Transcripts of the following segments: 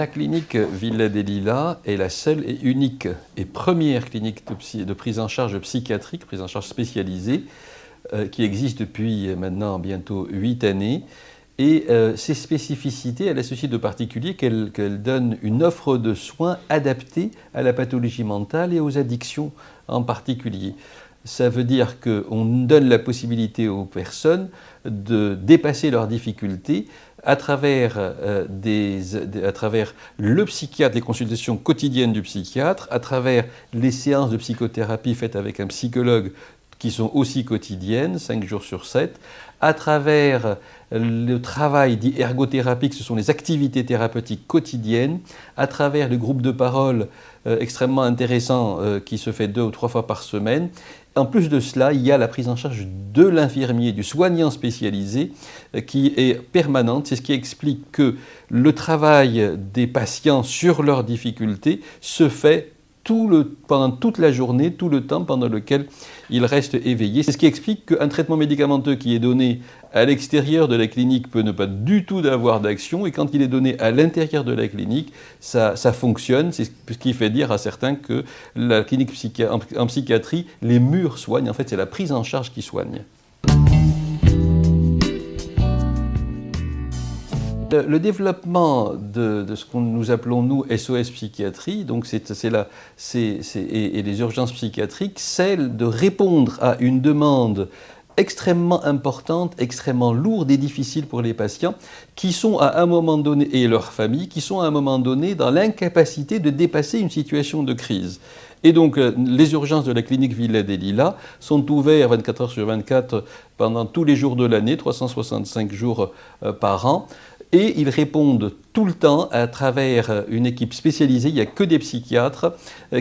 La clinique Villa des Lilas est la seule et unique et première clinique de prise en charge psychiatrique, prise en charge spécialisée, qui existe depuis maintenant bientôt 8 années. Et ses spécificités, elle a ceci de particulier qu'elle donne une offre de soins adaptée à la pathologie mentale et aux addictions en particulier. Ça veut dire qu'on donne la possibilité aux personnes de dépasser leurs difficultés à travers le psychiatre, les consultations quotidiennes du psychiatre, à travers les séances de psychothérapie faites avec un psychologue qui sont aussi quotidiennes, 5 jours sur 7, à travers le travail dit ergothérapique, ce sont les activités thérapeutiques quotidiennes, à travers le groupe de parole extrêmement intéressant qui se fait 2 ou 3 fois par semaine. En plus de cela, il y a la prise en charge de l'infirmier, du soignant spécialisé qui est permanente. C'est ce qui explique que le travail des patients sur leurs difficultés se fait pendant toute la journée, tout le temps pendant lequel ils restent éveillés. C'est ce qui explique qu'un traitement médicamenteux qui est donné à l'extérieur de la clinique peut ne pas du tout avoir d'action, et quand il est donné à l'intérieur de la clinique, ça fonctionne. C'est ce qui fait dire à certains que la clinique en psychiatrie, les murs soignent. En fait, c'est la prise en charge qui soigne. Le développement de ce que nous appelons, nous, SOS Psychiatrie, donc et les urgences psychiatriques, c'est de répondre à une demande extrêmement importante, extrêmement lourde et difficile pour les patients qui sont à un moment donné, et leurs familles, qui sont à un moment donné dans l'incapacité de dépasser une situation de crise. Et donc, les urgences de la clinique Villa des Lilas sont ouvertes 24 heures sur 24 pendant tous les jours de l'année, 365 jours par an. Et ils répondent tout le temps à travers une équipe spécialisée, il n'y a que des psychiatres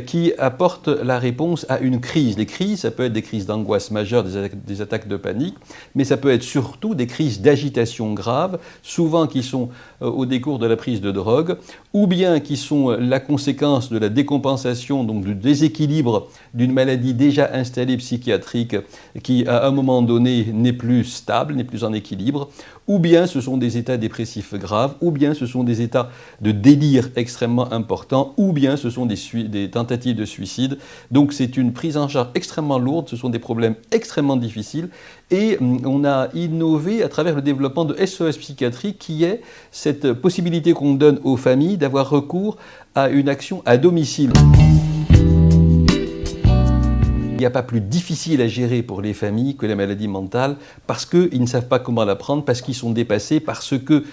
qui apportent la réponse à une crise. Les crises, ça peut être des crises d'angoisse majeure, des attaques de panique, mais ça peut être surtout des crises d'agitation grave, souvent qui sont au décours de la prise de drogue, ou bien qui sont la conséquence de la décompensation, donc du déséquilibre d'une maladie déjà installée psychiatrique qui, à un moment donné, n'est plus stable, n'est plus en équilibre, ou bien ce sont des états dépressifs graves, ou bien ce sont des états de délire extrêmement importants, ou bien ce sont des tentatives de suicide. Donc c'est une prise en charge extrêmement lourde, ce sont des problèmes extrêmement difficiles, et on a innové à travers le développement de SOS Psychiatrie, qui est cette possibilité qu'on donne aux familles d'avoir recours à une action à domicile. Il n'y a pas plus difficile à gérer pour les familles que la maladie mentale, parce qu'ils ne savent pas comment la prendre, parce qu'ils sont dépassés, parce qu'il peut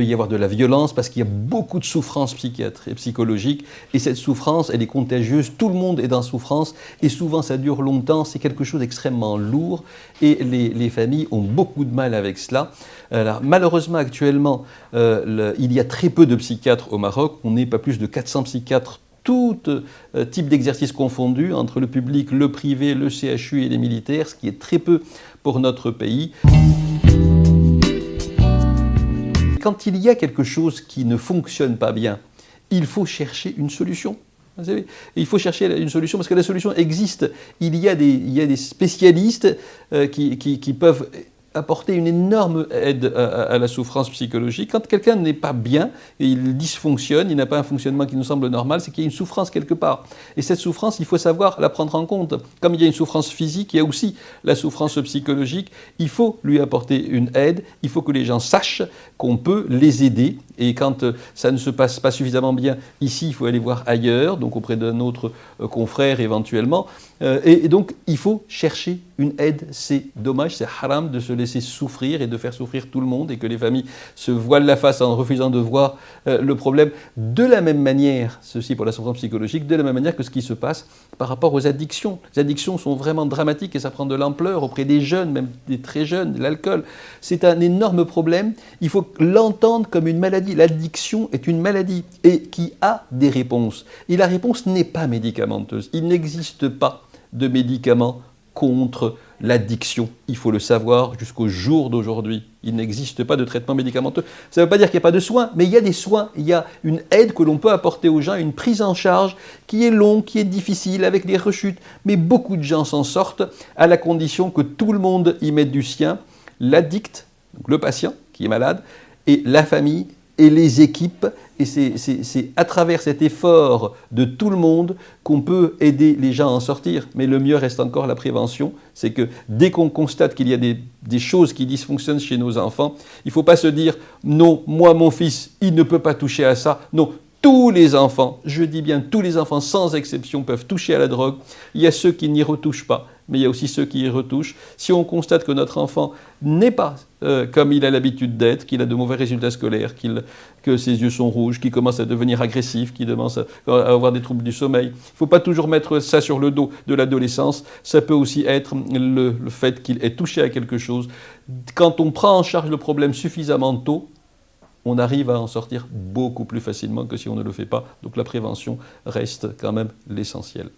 y avoir de la violence, parce qu'il y a beaucoup de souffrance psychologique, et cette souffrance, elle est contagieuse, tout le monde est dans souffrance, et souvent ça dure longtemps, c'est quelque chose d'extrêmement lourd, et les familles ont beaucoup de mal avec cela. Alors, malheureusement, actuellement, il y a très peu de psychiatres au Maroc, on n'est pas plus de 400 psychiatres, tout type d'exercice confondu, entre le public, le privé, le CHU et les militaires, ce qui est très peu pour notre pays. Quand il y a quelque chose qui ne fonctionne pas bien, il faut chercher une solution. Vous savez, il faut chercher une solution parce que la solution existe. Il y a des spécialistes qui peuvent apporter une énorme aide à la souffrance psychologique. Quand quelqu'un n'est pas bien, et il dysfonctionne, il n'a pas un fonctionnement qui nous semble normal, c'est qu'il y a une souffrance quelque part. Et cette souffrance, il faut savoir la prendre en compte. Comme il y a une souffrance physique, il y a aussi la souffrance psychologique. Il faut lui apporter une aide, il faut que les gens sachent qu'on peut les aider. Et quand ça ne se passe pas suffisamment bien ici, il faut aller voir ailleurs, donc auprès d'un autre confrère éventuellement. Et donc, il faut chercher une aide. C'est dommage, c'est haram de se laisser souffrir et de faire souffrir tout le monde et que les familles se voilent la face en refusant de voir le problème. De la même manière, ceci pour la souffrance psychologique, de la même manière que ce qui se passe par rapport aux addictions. Les addictions sont vraiment dramatiques et ça prend de l'ampleur auprès des jeunes, même des très jeunes. L'alcool, c'est un énorme problème. Il faut l'entendre comme une maladie. L'addiction est une maladie et qui a des réponses. Et la réponse n'est pas médicamenteuse. Il n'existe pas de médicaments contre l'addiction. Il faut le savoir jusqu'au jour d'aujourd'hui. Il n'existe pas de traitement médicamenteux. Ça ne veut pas dire qu'il n'y a pas de soins, mais il y a des soins. Il y a une aide que l'on peut apporter aux gens, une prise en charge qui est longue, qui est difficile, avec des rechutes. Mais beaucoup de gens s'en sortent à la condition que tout le monde y mette du sien. L'addict, donc le patient qui est malade, et la famille et les équipes. Et c'est à travers cet effort de tout le monde qu'on peut aider les gens à en sortir. Mais le mieux reste encore la prévention. C'est que dès qu'on constate qu'il y a des choses qui dysfonctionnent chez nos enfants, il ne faut pas se dire « non, moi, mon fils, il ne peut pas toucher à ça ». Non, tous les enfants, je dis bien tous les enfants sans exception peuvent toucher à la drogue. Il y a ceux qui n'y retouchent pas, mais il y a aussi ceux qui y retouchent. Si on constate que notre enfant n'est pas comme il a l'habitude d'être, qu'il a de mauvais résultats scolaires, que ses yeux sont rouges, qu'il commence à devenir agressif, qu'il commence à avoir des troubles du sommeil, il ne faut pas toujours mettre ça sur le dos de l'adolescence. Ça peut aussi être le fait qu'il ait touché à quelque chose. Quand on prend en charge le problème suffisamment tôt, on arrive à en sortir beaucoup plus facilement que si on ne le fait pas. Donc la prévention reste quand même l'essentiel.